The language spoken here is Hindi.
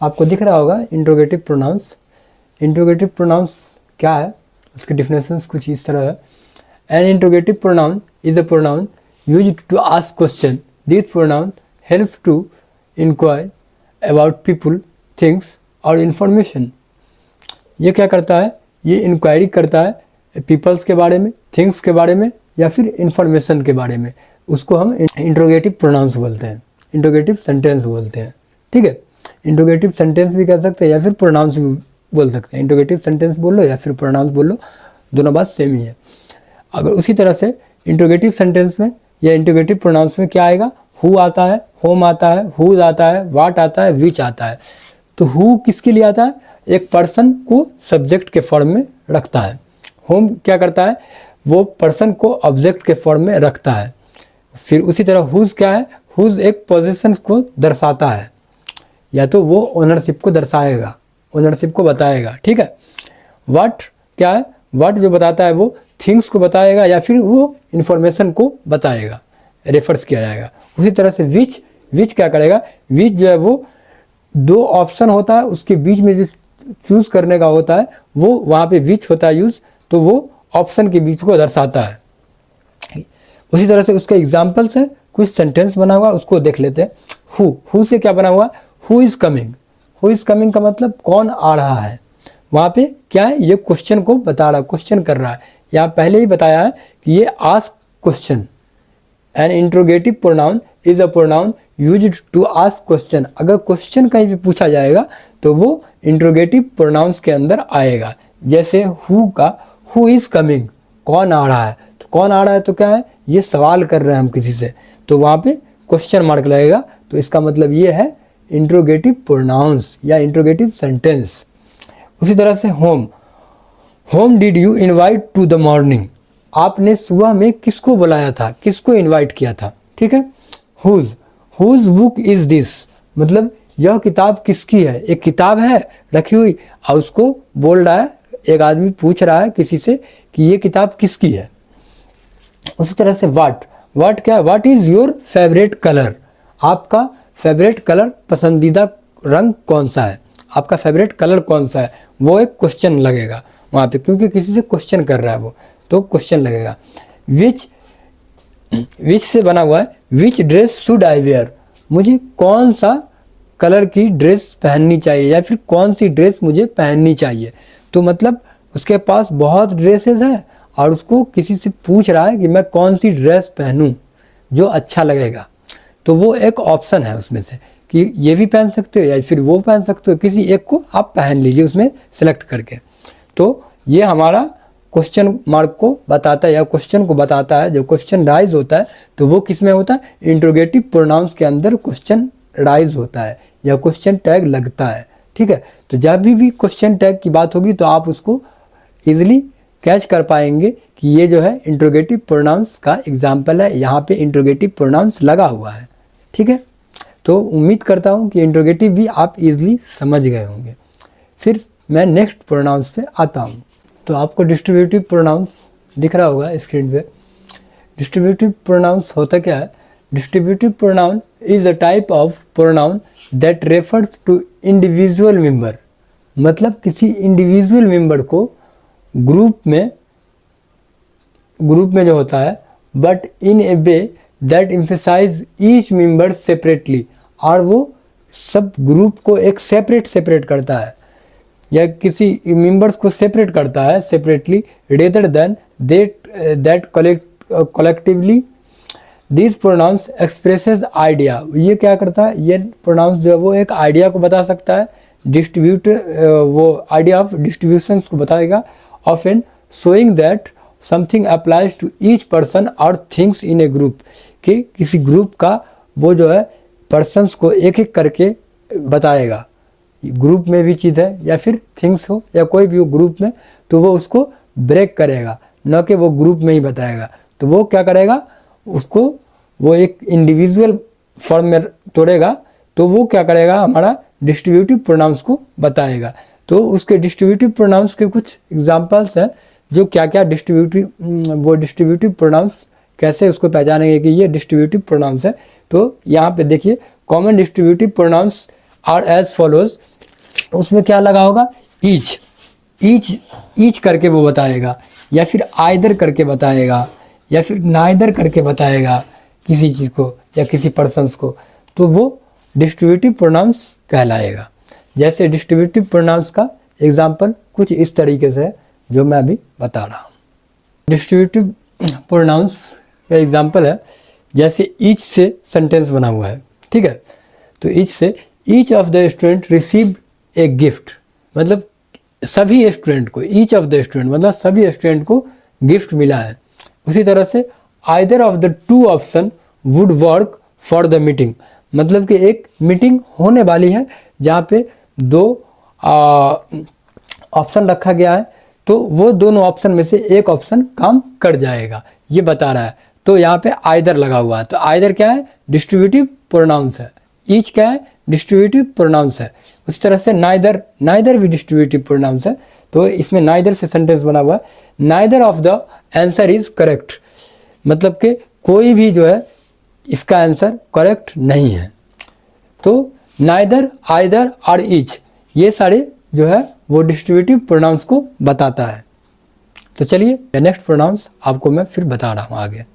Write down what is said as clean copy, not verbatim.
आपको दिख रहा होगा इंट्रोगेटिव प्रोनाउंस। इंट्रोगेटिव प्रोनाउंस क्या है, उसके डिफिनेशंस कुछ इस तरह है। An interrogative pronoun is a pronoun used to ask question. This pronoun helps to inquire about people, things और इन्फॉर्मेशन। ये क्या करता है, ये इंक्वायरी करता है पीपल्स के बारे में, थिंग्स के बारे में या फिर इंफॉर्मेशन के बारे में। उसको हम इंट्रोगेटिव प्रोनाउंस बोलते हैं, इंट्रोगेटिव सेंटेंस बोलते हैं। ठीक है, इंट्रोगेटिव सेंटेंस भी कह सकते हैं या फिर प्रोनाउंस भी बोल सकते हैं। इंट्रोगेटिव सेंटेंस बोल लो या फिर प्रोनाउंस बोल लो, दोनों बात सेम ही है। अगर उसी तरह से इंट्रोगेटिव सेंटेंस में या इंट्रोगेटिव प्रोनाउंस में क्या आएगा, हु आता है, होम आता है, हुज आता है, वाट आता है, विच आता है। तो हु किसके लिए आता है, एक पर्सन को सब्जेक्ट के फॉर्म में रखता है। होम क्या करता है, वो पर्सन को ऑब्जेक्ट के फॉर्म में रखता है। फिर उसी तरह हुज क्या है, हुज एक पोजीशन को दर्शाता है, या तो वो ओनरशिप को दर्शाएगा, ओनरशिप को बताएगा। ठीक है, व्हाट क्या है, व्हाट जो बताता है वो थिंग्स को बताएगा या फिर वो इंफॉर्मेशन को बताएगा, रेफर्स किया जाएगा। उसी तरह से विच, विच क्या करेगा, विच जो है वो दो ऑप्शन होता है, उसके बीच में जो चूज करने का होता है वो वहाँ पे विच होता है यूज, तो वो ऑप्शन के बीच को दर्शाता है। उसी तरह से उसके एग्जाम्पल्स है, कुछ सेंटेंस बना हुआ उसको देख लेते हैं। हु से क्या बना हुआ, who is coming. Who is coming का मतलब कौन आ रहा है। वहाँ पे क्या है, ये क्वेश्चन को बता रहा है, क्वेश्चन कर रहा है। यहाँ पहले ही बताया है कि ये ask question. An interrogative pronoun is a pronoun used to ask question. अगर क्वेश्चन कहीं भी पूछा जाएगा तो वो इंट्रोगेटिव प्रोनाउंस के अंदर आएगा। जैसे हु का, हु इज कमिंग, कौन आ रहा है। तो कौन आ रहा है तो क्या है, ये सवाल कर रहे हैं हम किसी से, तो वहाँ पे क्वेश्चन मार्क लगेगा। तो इसका मतलब ये है इंट्रोगेटिव प्रोनाउंस या इंट्रोगेटिव सेंटेंस। उसी तरह से whom, whom did you invite to the morning. आपने सुबह में किसको बुलाया था, किसको इनवाइट किया था। ठीक है, whose, whose book is this, मतलब यह किताब किसकी है। एक किताब है रखी हुई और उसको बोल रहा है, एक आदमी पूछ रहा है किसी से कि ये किताब किसकी है। उसी तरह से वाट, वाट क्या है, what is your favourite colour. आपका फेवरेट कलर, पसंदीदा रंग कौन सा है, आपका फेवरेट कलर कौन सा है। वो एक क्वेश्चन लगेगा वहाँ पे, क्योंकि किसी से क्वेश्चन कर रहा है वो, तो क्वेश्चन लगेगा। विच, विच से बना हुआ है, विच ड्रेस शुड आई वेयर। मुझे कौन सा कलर की ड्रेस पहननी चाहिए या फिर कौन सी ड्रेस मुझे पहननी चाहिए। तो मतलब उसके पास बहुत ड्रेसेस हैं और उसको किसी से पूछ रहा है कि मैं कौन सी ड्रेस पहनूं जो अच्छा लगेगा। तो वो एक ऑप्शन है उसमें से कि ये भी पहन सकते हो या फिर वो पहन सकते हो, किसी एक को आप पहन लीजिए उसमें सेलेक्ट करके। तो ये हमारा क्वेश्चन मार्क को बताता है या क्वेश्चन को बताता है। जब क्वेश्चन राइज होता है तो वो किस में होता है, इंट्रोगेटिव प्रोनाउंस के अंदर क्वेश्चन राइज होता है या क्वेश्चन टैग लगता है। ठीक है, तो जब भी क्वेश्चन टैग की बात होगी तो आप उसको इजिली कैच कर पाएंगे कि ये जो है इंट्रोगेटिव प्रोनाउंस का एग्जाम्पल है, यहाँ पे इंट्रोगेटिव प्रोनाउंस लगा हुआ है। ठीक है, तो उम्मीद करता हूँ कि इंट्रोगेटिव भी आप इजिली समझ गए होंगे। फिर मैं नेक्स्ट प्रोनाउंस पे आता हूँ। तो आपको डिस्ट्रीब्यूटिव प्रोनाउंस दिख रहा होगा स्क्रीन पे। डिस्ट्रीब्यूटिव प्रोनाउंस होता क्या है, distributive pronoun is a type of pronoun that refers to individual member. मतलब किसी इंडिविजुअल मेंबर को ग्रुप में जो होता है, but in a way that emphasize each member separately. और वो सब ग्रुप को एक सेपरेट करता है या किसी मेंबर्स को सेपरेट करता है separately, rather than that collectively. This pronouns expresses idea. ये क्या करता है, ये प्रोनाउंस जो है वो एक आइडिया को बता सकता है, डिस्ट्रीब्यूट वो आइडिया ऑफ डिस्ट्रीब्यूशन को बताएगा। Often showing that something applies to each person और थिंग्स इन ए ग्रुप। कि किसी ग्रुप का वो जो है पर्सन्स को एक एक करके बताएगा। ग्रुप में भी चीज़ है या फिर थिंग्स हो या कोई भी हो ग्रुप में, तो वो उसको ब्रेक करेगा, न कि वो ग्रुप में ही बताएगा। तो वो क्या करेगा, उसको वो एक इंडिविजुअल फॉर्म में तोड़ेगा, तो वो क्या करेगा, हमारा डिस्ट्रीब्यूटिव प्रोनाउंस को बताएगा। तो उसके डिस्ट्रीब्यूटिव प्रोनाउंस के कुछ एग्जांपल्स हैं, जो क्या क्या डिस्ट्रीब्यूटिव प्रोनाउंस कैसे उसको पहचानेंगे कि ये डिस्ट्रीब्यूटिव प्रोनाउंस है। तो यहाँ पे देखिए, common distributive pronouns are as follows. उसमें क्या लगा होगा, ईच, ईच, ईच करके वो बताएगा, या फिर आइदर करके बताएगा, या फिर नाइदर करके बताएगा किसी चीज़ को या किसी पर्सन्स को, तो वो डिस्ट्रीब्यूटिव प्रोनाउंस कहलाएगा। जैसे डिस्ट्रीब्यूटिव प्रोनाउंस का एग्जाम्पल कुछ इस तरीके से है जो मैं अभी बता रहा हूँ। डिस्ट्रीब्यूटिव प्रोनाउंस का एग्जाम्पल है, जैसे ईच से सेंटेंस बना हुआ है, ठीक है। तो ईच से, each of the student received a gift, मतलब सभी स्टूडेंट को, ईच ऑफ द स्टूडेंट मतलब सभी स्टूडेंट को गिफ्ट मिला है। उसी तरह से either of the two option would work for the meeting, मतलब कि एक मीटिंग होने वाली है जहाँ पे दो ऑप्शन रखा गया है, तो वो दोनों ऑप्शन में से एक ऑप्शन काम कर जाएगा, ये बता रहा है। तो यहाँ पे आइदर लगा हुआ है, तो आइदर क्या है, डिस्ट्रीब्यूटिव प्रोनाउंस है। ईच क्या है, डिस्ट्रीब्यूटिव प्रोनाउंस है। उस तरह से नाइदर, नाइदर भी डिस्ट्रीब्यूटिव प्रोनाउंस है। तो इसमें नाइदर से सेंटेंस बना हुआ है, neither of the answer is correct, मतलब कि कोई भी जो है इसका आंसर करेक्ट नहीं है। तो नाइदर, आइदर और ईच, ये सारे जो है वो डिस्ट्रीब्यूटिव प्रोनाउंस को बताता है। तो चलिए नेक्स्ट प्रोनाउंस आपको मैं फिर बता रहा हूँ आगे।